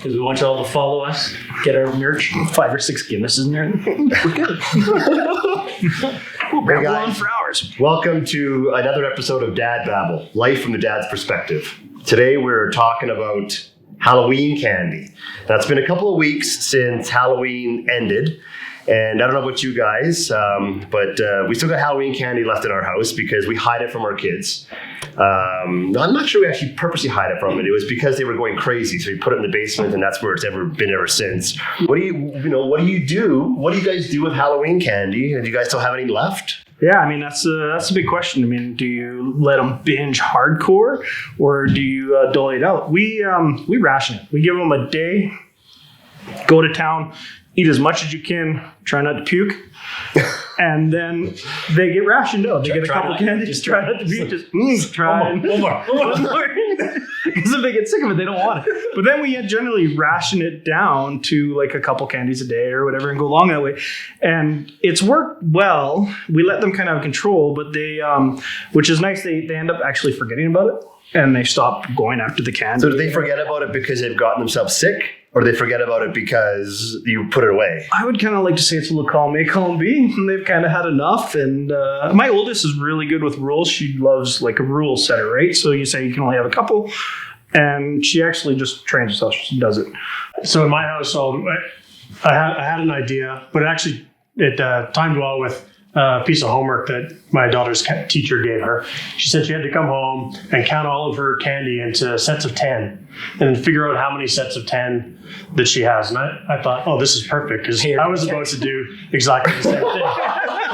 because we want you all to follow us, get our merch, 5 or 6 Guinnesses in there. We're good. We'll babble on for hours. Welcome to another episode of Dad Babble, life from the dad's perspective. Today we're talking about Halloween candy. Now it's been a couple of weeks since Halloween ended. And I don't know about you guys, but we still got Halloween candy left in our house because we hide it from our kids. I'm not sure we actually purposely hide it from it. It was because they were going crazy, so we put it in the basement, and that's where it's been ever since. What do you do? What do you guys do with Halloween candy? Do you guys still have any left? Yeah, I mean, that's a big question. I mean, do you let them binge hardcore, or do you dole it out? We ration it. We give them a day, go to town, eat as much as you can, try not to puke, and then they get rationed out. They get a couple candies, just try not to puke, just try. One more. Because if they get sick of it, they don't want it. But then we generally ration it down to like a couple candies a day or whatever and go along that way. And it's worked well. We let them kind of have control, but they, which is nice, they end up actually forgetting about it and they stop going after the candy. So do they forget about it because they've gotten themselves sick? Or do they forget about it because you put it away? I would kind of like to say it's a little column A, column B. They've kind of had enough. And my oldest is really good with rules. She loves like a rule setter, right? So you say you can only have a couple. And she actually just trains herself. She does it. So in my household, I had an idea, but actually it timed well with a piece of homework that my daughter's teacher gave her. She said she had to come home and count all of her candy into sets of 10 and then figure out how many sets of 10 that she has. And I thought, oh, this is perfect because I was about to do exactly the same thing.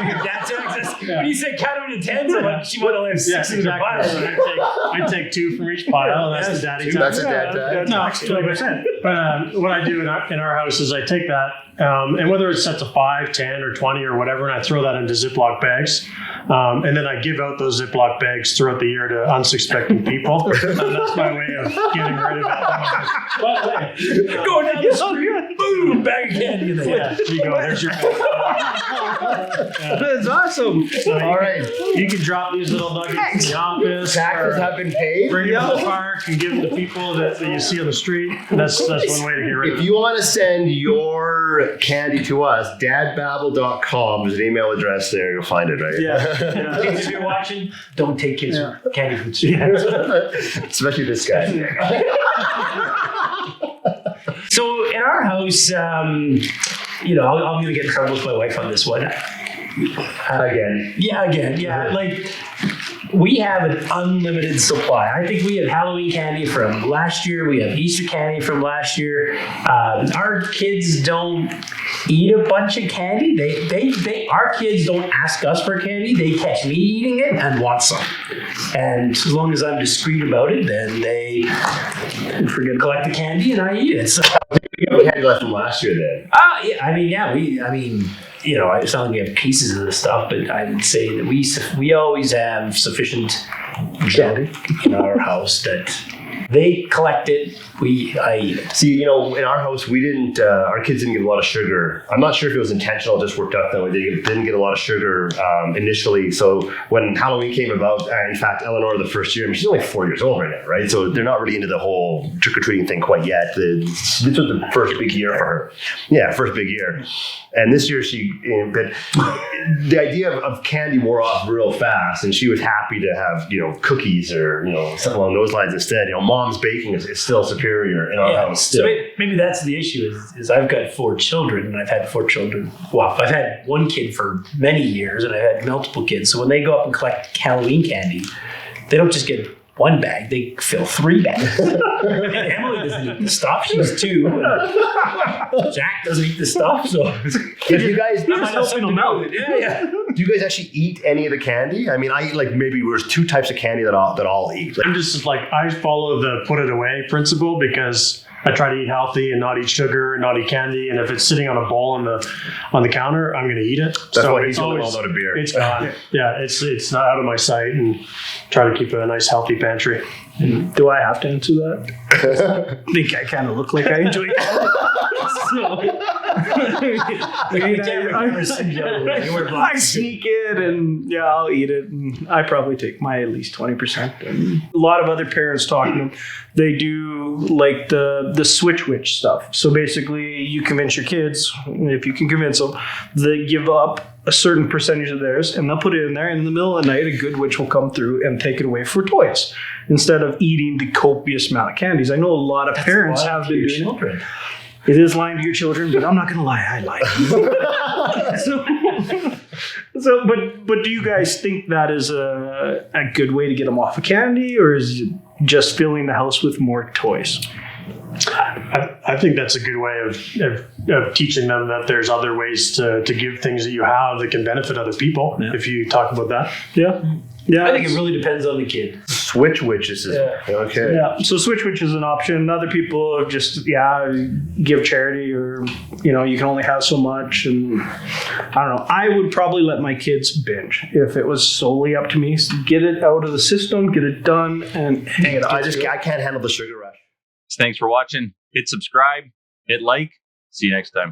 Your dad texts us. When you said count them to 10, so like she might only have 6 in her pile. I take 2 from each pile. That's the daddy time. That's a dad tag. No, 20%. But what I do in our house is I take that, and whether it's sets of 5, 10, or 20 or whatever, and I throw that into Ziploc bags. And then I give out those Ziploc bags throughout the year to unsuspecting people. And that's my way of getting rid of it. Going down the street, boom, bag of candy in the Yeah, there you go. There's your That's awesome. So All right. You can drop these little nuggets in the office. Taxes have been paid. Bring them to the park and give them to people that you see on the street. That's one way to get rid of If it. you want to send your candy to us, dadbabble.com. There's an email address there. You'll find it, right? Yeah. Kids, if you're watching, don't take kids candy from the street. Especially this guy. So in our house, I'm going to get in trouble with my wife on this one. Again. Yeah. Like, we have an unlimited supply. I think we have Halloween candy from last year. We have Easter candy from last year. Our kids don't eat a bunch of candy. Our kids don't ask us for candy. They catch me eating it and want some. And as long as I'm discreet about it, then they collect the candy and I eat it. So, We have candy left from last year then. it's not like we have cases of this stuff, but I would say that we always have sufficient candy in our house that they collect it. I eat it. See, in our house, we didn't, our kids didn't get a lot of sugar. I'm not sure if it was intentional, it just worked out that way. They didn't get a lot of sugar initially. So when Halloween came about, in fact, Eleanor, the first year, she's only 4 years old right now, right? So they're not really into the whole trick-or-treating thing quite yet. This was the first big year for her. Yeah, first big year. And this year but the idea of candy wore off real fast, and she was happy to have, cookies or, something along those lines instead. Mom's baking is still superior in our house still. So maybe that's the issue is I've got 4 children and I've had 4 children. Well, I've had one kid for many years and I've had multiple kids. So when they go up and collect Halloween candy, they don't just get one bag, they fill 3 bags. Emily doesn't eat the stuff. She's 2. Jack doesn't eat the stuff. So Do you guys Yeah. do you guys actually eat any of the candy? I mean, I eat maybe there's 2 types of candy that I'll eat. I'm just I follow the put it away principle because I try to eat healthy and not eat sugar and not eat candy. And if it's sitting on a bowl on the counter, I'm going to eat it. That's why he's all about a beer. It's gone. Yeah, it's not out of my sight, and try to keep a nice healthy pantry. Do I have to answer that? I think I kind of look like I enjoy it. So, I sneak it and yeah, I'll eat it. And I probably take my at least 20%. And a lot of other parents talk to them. They do like the switch witch stuff. So basically, you convince your kids, if you can convince them, they give up a certain percentage of theirs and they'll put it in there. And in the middle of the night, a good witch will come through and take it away for toys instead of eating the copious amount of candies. I know a lot of parents have been doing it. It is lying to your children, but I'm not going to lie. I lie. But do you guys think that is a good way to get them off of candy, or is it just filling the house with more toys? I think that's a good way of teaching them that there's other ways to give things that you have that can benefit other people. Yeah. If you talk about that. Yeah, I think it really depends on the kid. Switch witches is okay. Yeah, so switch witch is an option. Other people just give charity, or you can only have so much, and I don't know. I would probably let my kids binge if it was solely up to me. So get it out of the system, get it done, and Hang it. I can't handle the sugar rush. Thanks for watching. Hit subscribe, hit like. See you next time.